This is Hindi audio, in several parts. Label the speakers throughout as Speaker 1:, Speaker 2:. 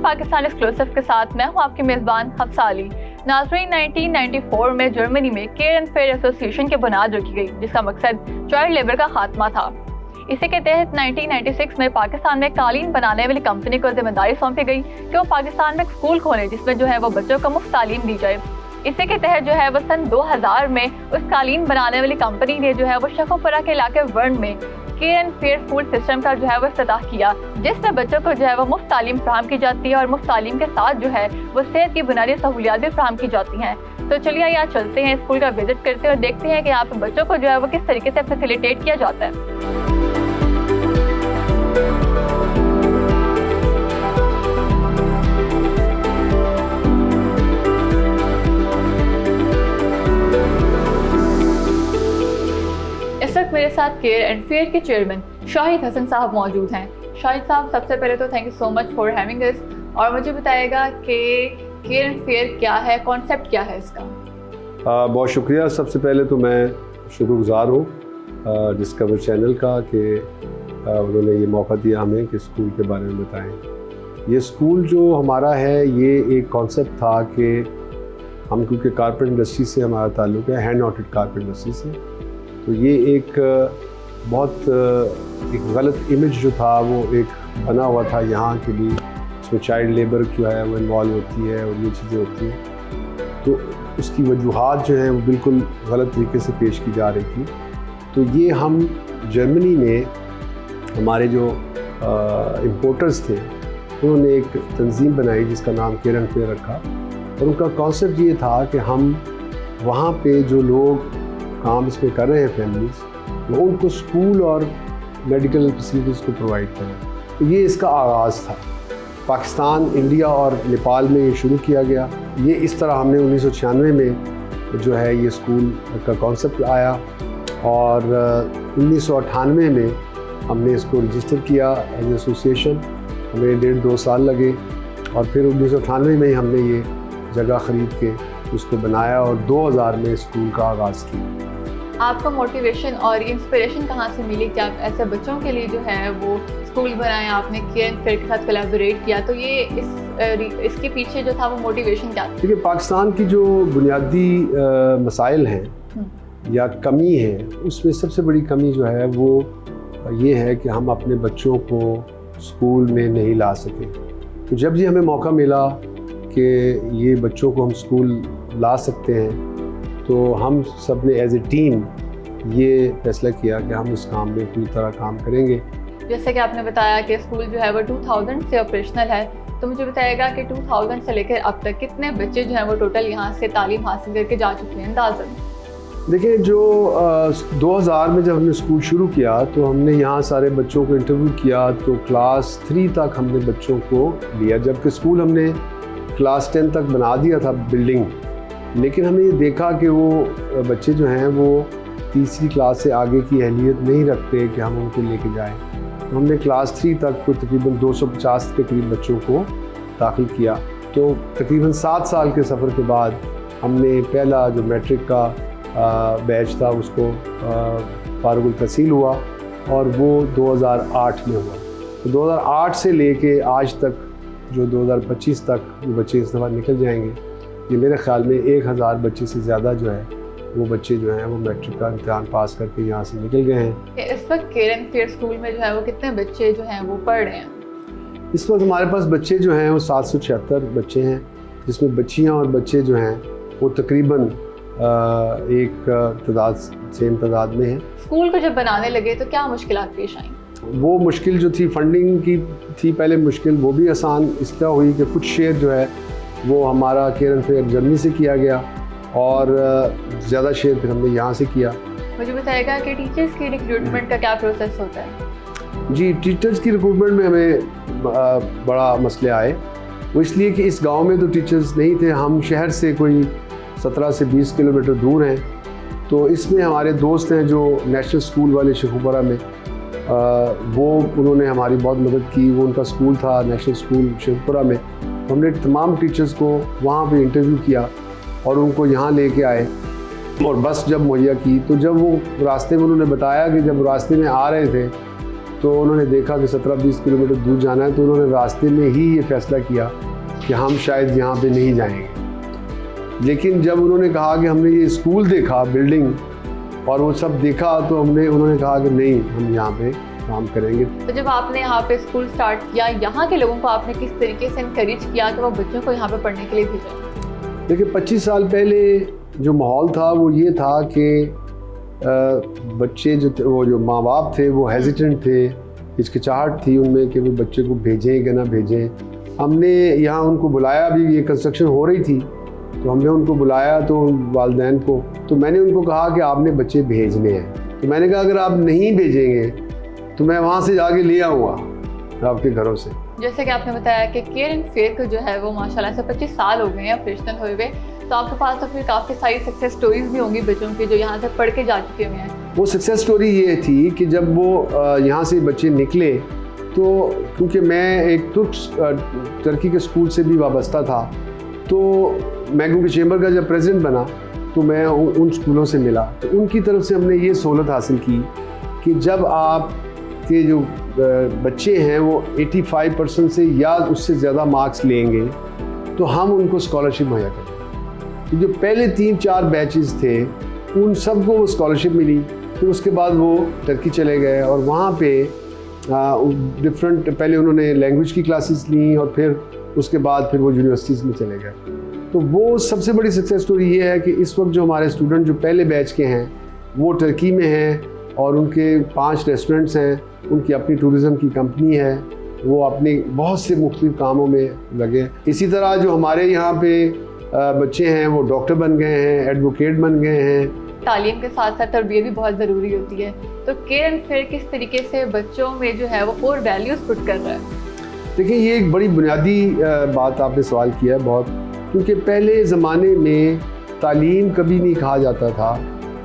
Speaker 1: पाकिस्तान एक्सक्लूसिव के साथ मैं हूं आपकी मेज़बान हफ्सा अली। नाज़रीन, 1994 में जर्मनी में केयर एंड फेयर एसोसिएशन की बुनियाद रखी गई, जिसका मकसद चाइल्ड लेबर का खात्मा था। इसी के तहत 1996 में पाकिस्तान में कालीन बनाने वाली कंपनी को जिम्मेदारी सौंपी गई कि वो पाकिस्तान में एक स्कूल खोले जिसमें जो है वो बच्चों को मुफ्त तालीम दी जाए। इसी के तहत जो है वो सन 2000 में उस कालीन बनाने वाली कंपनी ने जो है वो शेखुपुरा के इलाके वर्ण में care and fair school system का जो है वो इफ्तिताह किया, जिसमें बच्चों को जो है वो मुफ्त तालीम फराहम की जाती है और मुफ्त तालीम के साथ जो है वो सेहत की बुनियादी सहूलियात भी फराहम की जाती हैं। तो चलिए यहाँ चलते हैं, स्कूल का विजिट करते हैं और देखते हैं कि यहाँ पे बच्चों को जो है वो किस तरीके से फैसिलिटेट किया जाता है। इस वक्त मेरे साथ केयर एंड फेयर के चेयरमैन शाहिद हसन साहब मौजूद हैं। शाहिद साहब, सबसे पहले तो thank you so much for having us, और मुझे बताइएगा कि केयर एंड फेयर क्या है, कॉन्सेप्ट क्या है इसका।
Speaker 2: बहुत शुक्रिया। सबसे पहले तो मैं शुक्रगुजार हूँ डिस्कवर चैनल का कि उन्होंने ये मौका दिया हमें कि स्कूल के बारे में बताएं। ये स्कूल जो हमारा है, ये एक कॉन्सेप्ट था कि हम, क्योंकि कारपेट इंडस्ट्री से हमारा ताल्लुक़ है, हैंड नॉटेड कारपेट इंडस्ट्री से, तो ये एक बहुत एक गलत इमेज जो था वो एक बना हुआ था यहाँ के लिए, इसमें चाइल्ड लेबर जो है वो इन्वॉल्व होती है और ये चीज़ें होती हैं, तो उसकी वजूहात जो हैं वो बिल्कुल गलत तरीके से पेश की जा रही थी। तो ये हम जर्मनी में हमारे जो इम्पोर्टर्स थे, उन्होंने एक तंजीम बनाई जिसका नाम केयर एंड फेयर रखा, और उनका कॉन्सेप्ट ये था कि हम वहाँ पे जो लोग काम इसमें कर रहे हैं फैमिलीज़, वो उनको स्कूल और मेडिकल फैसिलिटीज़ को प्रोवाइड करें। तो ये इसका आगाज़ था। पाकिस्तान, इंडिया और नेपाल में ये शुरू किया गया। ये इस तरह हमने 1996 में जो है ये स्कूल का कॉन्सेप्ट आया, और 1998 में हमने इसको रजिस्टर किया एज एसोसिएशन। हमें 1.5-2 साल लगे, और फिर 1998 में ही हमने ये जगह ख़रीद के उसको बनाया और 2000 में स्कूल का आगाज़ किया।
Speaker 1: आपको मोटिवेशन और इंस्पिरेशन कहाँ से मिली कि आप ऐसे बच्चों के लिए जो है वो स्कूल बनाए, आपने केयर एंड फेयर के साथ कोलैबोरेट किया, तो ये इसके पीछे जो था वो मोटिवेशन क्या था?
Speaker 2: देखिए, पाकिस्तान की जो बुनियादी मसाइल हैं या कमी है, उसमें सबसे बड़ी कमी जो है वो ये है कि हम अपने बच्चों को स्कूल में नहीं ला सके। तो जब ये हमें मौका मिला कि ये बच्चों को हम स्कूल ला सकते हैं, तो हम सब ने एज ए टीम ये फैसला किया कि हम इस काम में पूरी तरह काम करेंगे।
Speaker 1: जैसे कि आपने बताया कि स्कूल जो है वो 2000 से ऑपरेशनल है, तो मुझे बताएगा कि 2000 से लेकर अब तक कितने बच्चे जो हैं वो टोटल यहाँ से तालीम हासिल करके जा चुके हैं अंदाज़न?
Speaker 2: देखिए, जो 2000 में जब हमने स्कूल शुरू किया तो हमने यहाँ सारे बच्चों को इंटरव्यू किया, तो क्लास 3 तक हमने बच्चों को लिया, जबकि स्कूल हमने क्लास 10 तक बना दिया था बिल्डिंग। लेकिन हमने ये देखा कि वो बच्चे जो हैं वो तीसरी क्लास से आगे की अहलियत नहीं रखते कि हम उनको लेके जाएं। तो हमने क्लास 3 तक को तकरीबन 250 के करीब बच्चों को दाखिल किया। तो तकरीबन 7 साल के सफ़र के बाद हमने पहला जो मैट्रिक का बैच था उसको फारुल तहसील हुआ, और वो 2008 में हुआ। तो 2008 से लेके आज तक जो 2025 तक जो बच्चे इस दफ़ा निकल जाएंगे, ये मेरे ख्याल में 1000 बच्चे से ज़्यादा जो है वो बच्चे जो हैं वो मैट्रिक का इम्तिहान पास करके यहाँ से निकल गए हैं।
Speaker 1: इस वक्त केयर एंड फेयर स्कूल में जो है वो कितने बच्चे जो हैं वो पढ़ रहे हैं?
Speaker 2: इस वक्त हमारे पास बच्चे जो हैं वो 776 बच्चे हैं, जिसमें बच्चियाँ और बच्चे जो हैं वो तकरीबन एक तादाद सेम तादाद में हैं।
Speaker 1: स्कूल को जब बनाने लगे तो क्या मुश्किलात पेश आई?
Speaker 2: वो मुश्किल जो थी फंडिंग की थी पहले मुश्किल, वो भी आसान इस तरह हुई कि कुछ शेयर जो है वो हमारा केयर एंड फेयर जर्मनी से किया गया, और ज़्यादा शेयर फिर हमने यहाँ से किया।
Speaker 1: मुझे बताएगा कि टीचर्स की रिक्रूटमेंट का क्या प्रोसेस होता है?
Speaker 2: जी, टीचर्स की रिक्रूटमेंट में हमें बड़ा मसले आए। वो इसलिए कि इस गांव में तो टीचर्स नहीं थे, हम शहर से कोई 17 से 20 किलोमीटर दूर हैं। तो इसमें हमारे दोस्त हैं जो नेशनल स्कूल वाले शेखुपुरा में, वो उन्होंने हमारी बहुत मदद की। वो उनका स्कूल था नेशनल स्कूल शेखुपुरा में। हमने तमाम टीचर्स को वहाँ पे इंटरव्यू किया और उनको यहाँ लेके आए, और बस जब मुहैया की, तो जब वो रास्ते में उन्होंने बताया कि जब रास्ते में आ रहे थे तो उन्होंने देखा कि 17-20 किलोमीटर दूर जाना है, तो उन्होंने रास्ते में ही ये फैसला किया कि हम शायद यहाँ पे नहीं जाएंगे। लेकिन जब उन्होंने कहा कि हमने ये स्कूल देखा, बिल्डिंग और वो सब देखा, तो उन्होंने कहा कि नहीं, हम यहाँ पे काम करेंगे।
Speaker 1: तो जब आपने यहाँ पे स्कूल स्टार्ट किया, यहाँ के लोगों को आपने किस तरीके से इनकरेज किया कि वो बच्चों को यहाँ पे पढ़ने के लिए भेजें?
Speaker 2: देखिए 25 साल पहले जो माहौल था वो ये था कि बच्चे जो माँ बाप थे वो हेजिटेंट थे, हिचकिचाहट थी उनमें कि वो बच्चे को भेजें कि ना भेजें। हमने यहाँ उनको बुलाया, भी ये कंस्ट्रक्शन हो रही थी, तो हमने उनको बुलाया तो वालिदैन को, तो मैंने उनको कहा कि आपने बच्चे भेजने हैं। तो मैंने कहा अगर आप नहीं भेजेंगे तो मैं वहाँ से जाके ले आऊँगा आपके घरों से।
Speaker 1: जैसे कि आपने बताया कि केयर एंड फेयर को जो है वो माशाल्लाह से 25 साल हो गए हैं ऑपरेशनल हुए हुए, तो आपके पास तो फिर काफ़ी सारी सक्सेस स्टोरीज भी होंगी बच्चों की जो यहाँ से पढ़ के जा चुके हुए हैं।
Speaker 2: वो सक्सेस स्टोरी ये थी कि जब वो यहाँ से बच्चे निकले, तो क्योंकि मैं एक तुर्की के स्कूल से भी वाबस्ता था, तो मैं क्योंकि चेंबर का जब प्रेसिडेंट बना तो मैं उन स्कूलों से मिला, तो उनकी तरफ से हमने ये सहूलत हासिल की कि जब आप के जो बच्चे हैं वो 85% से या उससे ज़्यादा मार्क्स लेंगे तो हम उनको स्कॉलरशिप मुहैया करें। तो जो पहले 3-4 बैचेस थे उन सबको वो स्कॉलरशिप मिली। फिर उसके बाद वो टर्की चले गए और वहाँ पे डिफरेंट, पहले उन्होंने लैंग्वेज की क्लासेस ली और फिर उसके बाद फिर वो यूनिवर्सिटीज़ में चले गए। तो वो सबसे बड़ी सक्सेस स्टोरी ये है कि इस वक्त जो हमारे स्टूडेंट जो पहले बैच के हैं वो टर्की में हैं और उनके 5 रेस्टोरेंट्स हैं, उनकी अपनी टूरिज़म की कंपनी है, वो अपनी बहुत से मुख्तलिफ कामों में लगे। इसी तरह जो हमारे यहाँ पे बच्चे हैं वो डॉक्टर बन गए हैं, एडवोकेट बन गए हैं।
Speaker 1: तालीम के साथ साथ तरबियत भी बहुत ज़रूरी होती है, तो केयर एंड फेयर किस तरीके से बच्चों में जो है वो कोर वैल्यूज़ पुट कर रहा है?
Speaker 2: देखिए ये एक बड़ी बुनियादी बात आपने सवाल किया है बहुत, क्योंकि पहले ज़माने में तालीम कभी नहीं कहा जाता था,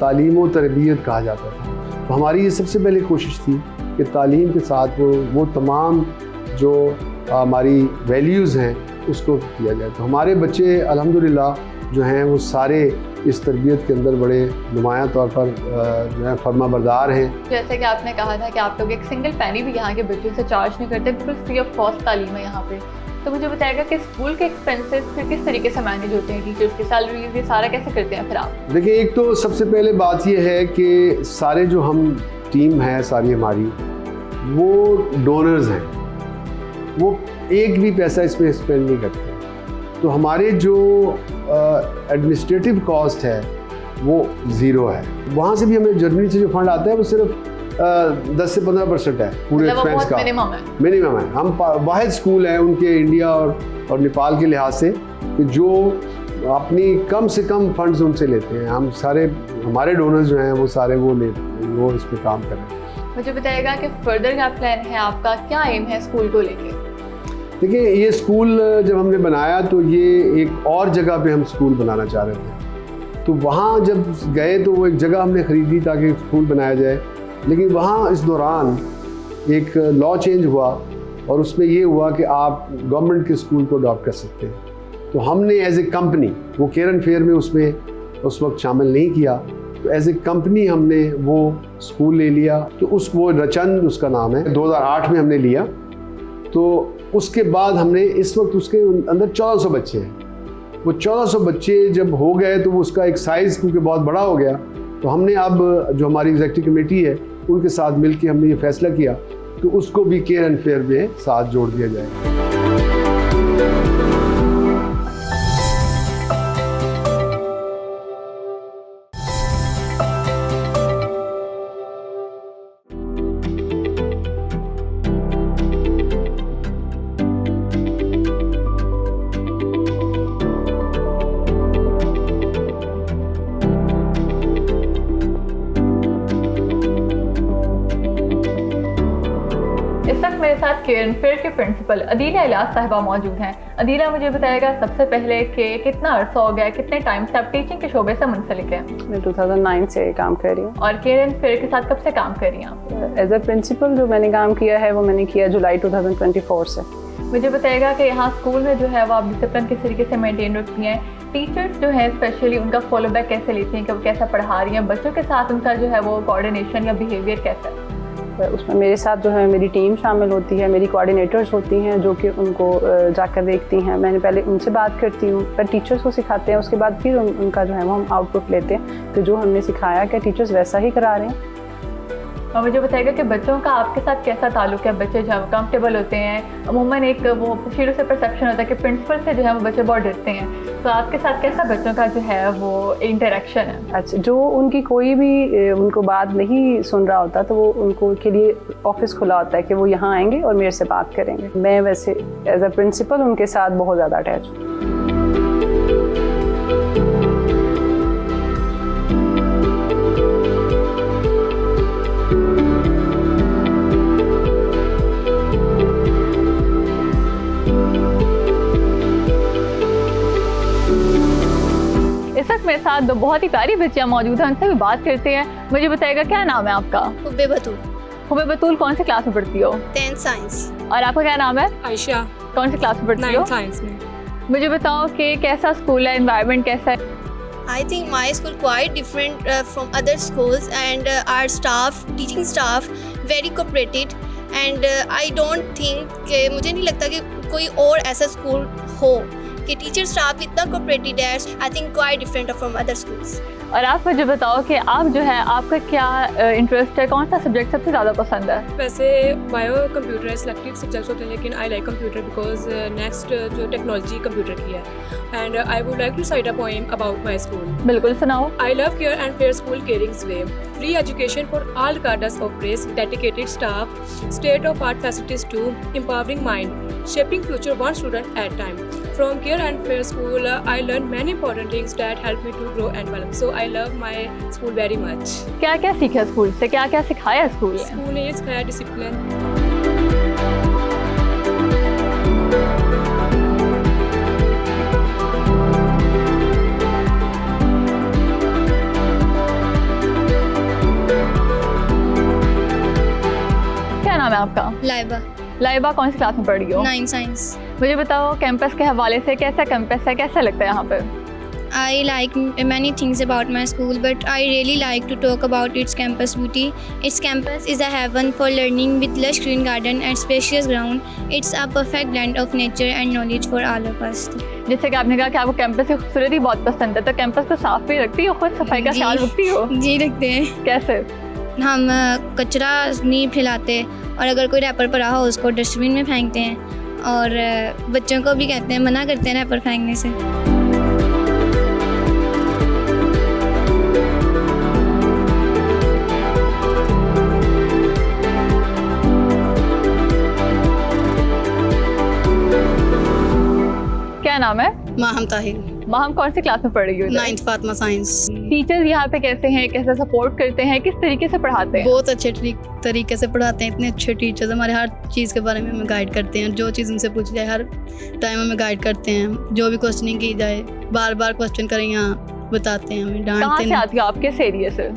Speaker 2: तालीम व तरबियत कहा जाता था। तो हमारी ये सबसे पहले कोशिश थी कि तालीम के साथ वो तमाम जो हमारी वैल्यूज़ हैं उसको किया जाए। तो हमारे बच्चे अल्हम्दुलिल्लाह जो हैं वो सारे इस तरबियत के अंदर बड़े नुमायां तौर पर जो है फर्माबरदार हैं।
Speaker 1: जैसे कि आपने कहा था कि आप लोग एक सिंगल पैनी भी यहाँ के बच्चों से चार्ज नहीं करते, बिल्कुल फ्री ऑफ कॉस्ट तालीम है यहाँ पे। तो मुझे बताएगा कि स्कूल के एक्सपेंसेस फिर किस तरीके से मैनेज होते हैं, टीचर्स की सैलरीज, ये सारा कैसे करते हैं फिर आप?
Speaker 2: देखिए एक तो सबसे पहले बात ये है कि सारे जो हम टीम है सारी हमारी वो डोनर्स हैं, वो एक भी पैसा इसमें स्पेंड नहीं करते। तो हमारे जो एडमिनिस्ट्रेटिव कॉस्ट है वो ज़ीरो है। वहाँ से भी हमें जर्मनी से जो फंड आता है वो सिर्फ 10 से 15% है पूरे एक्सपेंस का, मिनिमम है। हम वाहिद स्कूल हैं उनके इंडिया और नेपाल के लिहाज से कि जो अपनी कम से कम फंड्स उनसे लेते हैं। हम सारे हमारे डोनर्स जो हैं वो सारे वो इस पर काम कर रहे हैं।
Speaker 1: मुझे बताइएगा कि फर्दर क्या प्लान है आपका, क्या एम है स्कूल को लेके?
Speaker 2: देखिए ये स्कूल जब हमने बनाया तो ये एक और जगह पे हम स्कूल बनाना चाह रहे थे। तो वहाँ जब गए तो वो एक जगह हमने ख़रीदी ताकि स्कूल बनाया जाए, लेकिन वहाँ इस दौरान एक लॉ चेंज हुआ और उसमें ये हुआ कि आप गवर्नमेंट के स्कूल को अडॉप्ट कर सकते हैं। तो हमने एज ए कंपनी वो केयर एंड फेयर में उसमें उस वक्त शामिल नहीं किया, तो एज ए कंपनी हमने वो स्कूल ले लिया। तो वो रचंद उसका नाम है, 2008 में हमने लिया। तो उसके बाद हमने इस वक्त उसके अंदर 1400 बच्चे हैं। वो 1400 बच्चे जब हो गए तो वो उसका एक साइज़ क्योंकि बहुत बड़ा हो गया, तो हमने अब जो हमारी एग्जीक्यूटिव कमेटी है उनके साथ मिलकर हमने ये फैसला किया कि उसको भी केयर एंड फेयर में साथ जोड़ दिया जाए।
Speaker 1: मेरे साथ केयर एंड फेयर के प्रिंसिपल अदीला इलियास साहिबा मौजूद हैं। अदीला मुझे बताएगा सबसे पहले कि कितना अरसा हो गया, कितने टाइम से आप टीचिंग के शोबे से मुंसलिक हैं?
Speaker 3: मैं 2009 से काम कर रही हूँ।
Speaker 1: और केयर एंड फेयर के साथ कब से काम कर रही हैं आप?
Speaker 3: एज ए प्रिंसिपल जो मैंने काम किया है वो मैंने किया जुलाई 2024 से।
Speaker 1: मुझे बताएगा कि यहाँ स्कूल में जो है वो आप डिसिप्लिन किस तरीके से मेंटेन रखती हैं, टीचर्स जो है स्पेशली उनका फॉलो बैक कैसे लेती हैं कि वो कैसा पढ़ा रही हैं, बच्चों के साथ उनका जो है वो कोऑर्डिनेशन या बिहेवियर कैसा है?
Speaker 3: उसमें मेरे साथ जो है मेरी टीम शामिल होती है, मेरी कोऑर्डिनेटर्स होती हैं जो कि उनको जाकर देखती हैं। मैंने पहले उनसे बात करती हूँ, फिर टीचर्स को सिखाते हैं, उसके बाद फिर उनका जो है वो हम आउटपुट लेते हैं कि जो हमने सिखाया क्या टीचर्स वैसा ही करा रहे हैं।
Speaker 1: और मुझे बताएगा कि बच्चों का आपके साथ कैसा ताल्लुक है? बच्चे जो है कंफर्टेबल होते हैं? अमूमन एक वो शुरू से परसेप्शन होता है कि प्रिंसिपल से जो है वो बच्चे बहुत डरते हैं, तो आपके साथ कैसा बच्चों का जो है वो इंटरेक्शन है?
Speaker 3: अच्छा, जो उनकी कोई भी उनको बात नहीं सुन रहा होता तो वो उनको के लिए ऑफिस खुला होता है कि वो यहाँ आएंगे और मेरे से बात करेंगे। मैं वैसे एज अ प्रिंसिपल उनके साथ बहुत ज़्यादा अटैच हूँ।
Speaker 1: इस वक्त मेरे साथ दो बहुत ही प्यारी बच्चियाँ मौजूद हैं, उनसे भी बात करते हैं। मुझे बताएगा क्या नाम है आपका?
Speaker 4: हुब्बे बतूल।
Speaker 1: हुब्बे बतूल कौन सी क्लास में पढ़ती हो?
Speaker 4: 10th science.
Speaker 1: और आपका क्या नाम है?
Speaker 5: आयशा।
Speaker 1: कौन सी क्लास में पढ़ती हो?
Speaker 5: 9th साइंस में।
Speaker 1: मुझे बताओ कि कैसा स्कूल है, एनवायरनमेंट कैसा है?
Speaker 4: I think my school quite different from other schools, and our staff, teaching staff, very cooperated, and I don't think कि मुझे नहीं लगता कि कोई और ऐसा स्कूल हो कि टीचर स्टाफ इतना कोऑपरेटेड है। I think quite different from other schools.
Speaker 1: और आप मुझे बताओ कि आप जो है आपका क्या इंटरेस्ट है, कौन सा सब्जेक्ट सबसे ज़्यादा पसंद है?
Speaker 5: वैसे बायो कंप्यूटर सिलेक्टिव सब्जेक्ट्स होते हैं, लेकिन I like computer because next जो टेक्नोलॉजी कंप्यूटर की है। And I would like to cite a poem about my school.
Speaker 1: बिल्कुल सुनाओ।
Speaker 5: I love care and fair school caring's way. Free education for all regardless of race, dedicated staff, state-of-art facilities too, empowering mind, shaping future one student at a time. From care and fair school, I learned many important things that helped me to grow and develop. So I love my school very much.
Speaker 1: क्या क्या सीखा स्कूल से, क्या क्या सिखाया स्कूल ने?
Speaker 5: स्कूल ने ये सिखाया डिसिप्लिन।
Speaker 1: क्या नाम है आपका?
Speaker 4: लाइबा।
Speaker 1: लाइबा कौन सी क्लास में पढ़ रही हो?
Speaker 4: 9th science.
Speaker 1: मुझे बताओ कैंपस के हवाले से कैसा कैंपस है, कैसा लगता है यहाँ पे?
Speaker 4: I like many things about my school, but I really like to talk about its campus beauty. Its campus is a heaven for learning with lush green garden and spacious ground. It's a perfect blend of nature and knowledge for all of us.
Speaker 1: जैसे कि आपने कहा कि आपको कैंपस की खूबसूरती बहुत पसंद है, तो कैंपस को साफ भी रखती हो, खुद सफाई का
Speaker 4: जी।
Speaker 1: ख्याल रखती हो?
Speaker 4: जी रखते हैं।
Speaker 1: कैसे?
Speaker 4: हम कचरा नहीं फैलाते और अगर कोई रैपर पड़ा हो उसको डस्टबिन में फेंकते हैं, और बच्चों को भी कहते हैं, मना करते हैं रैपर फेंकने से।
Speaker 1: क्या नाम है?
Speaker 6: माहम ताहिर।
Speaker 1: माहम कौन सी क्लास में पढ़ रही हो?
Speaker 6: 9th Fatima science.
Speaker 1: टीचर्स यहाँ पे कैसे हैं, कैसे सपोर्ट करते हैं, किस तरीके से पढ़ाते हैं?
Speaker 6: बहुत अच्छे तरीके से पढ़ाते हैं, इतने अच्छे टीचर्स हमारे हर चीज़ के बारे में हमें गाइड करते हैं। जो चीज़ उनसे पूछी जाए हर टाइम हमें गाइड करते हैं। जो भी क्वेश्चनिंग की जाए बार बार क्वेश्चन करें यहाँ बताते हैं, हमें
Speaker 1: कहाँ
Speaker 6: डांटते
Speaker 1: से
Speaker 6: हैं।
Speaker 1: आती हो आप, किस एरिया से?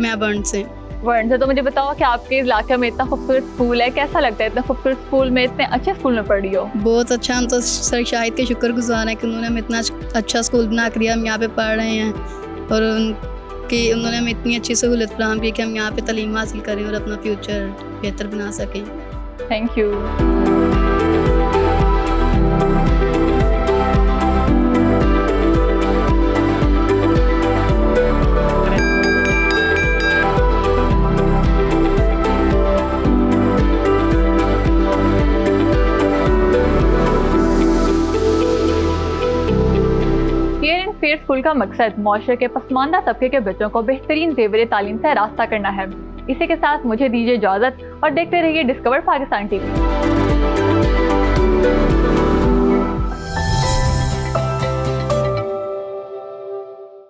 Speaker 6: मैं बर्न से।
Speaker 1: वर्ड से। तो मुझे बताओ कि आपके इलाके में इतना खूबसूरत स्कूल है, कैसा लगता है इतना खूबसूरत स्कूल में, इतने अच्छे स्कूल में पढ़ रही हो?
Speaker 6: बहुत अच्छा, हम तो सर शाहिद के शुक्रगुजार हैं कि उन्होंने हमें इतना अच्छा स्कूल बना कर दिया। हम यहाँ पे पढ़ रहे हैं और उन्होंने हमें इतनी अच्छी सहूलत फराहम की कि हम यहाँ पे तालीम हासिल करें और अपना फ्यूचर बेहतर बना सकें।
Speaker 1: Thank you. फेयर स्कूल का मकसद माशरे के पसमानदा तबके के बच्चों को बेहतरीन ज़ेवर तालीम से रास्ता करना है। इसी के साथ मुझे दीजिए इजाज़त और देखते रहिए डिस्कवर पाकिस्तान टीवी।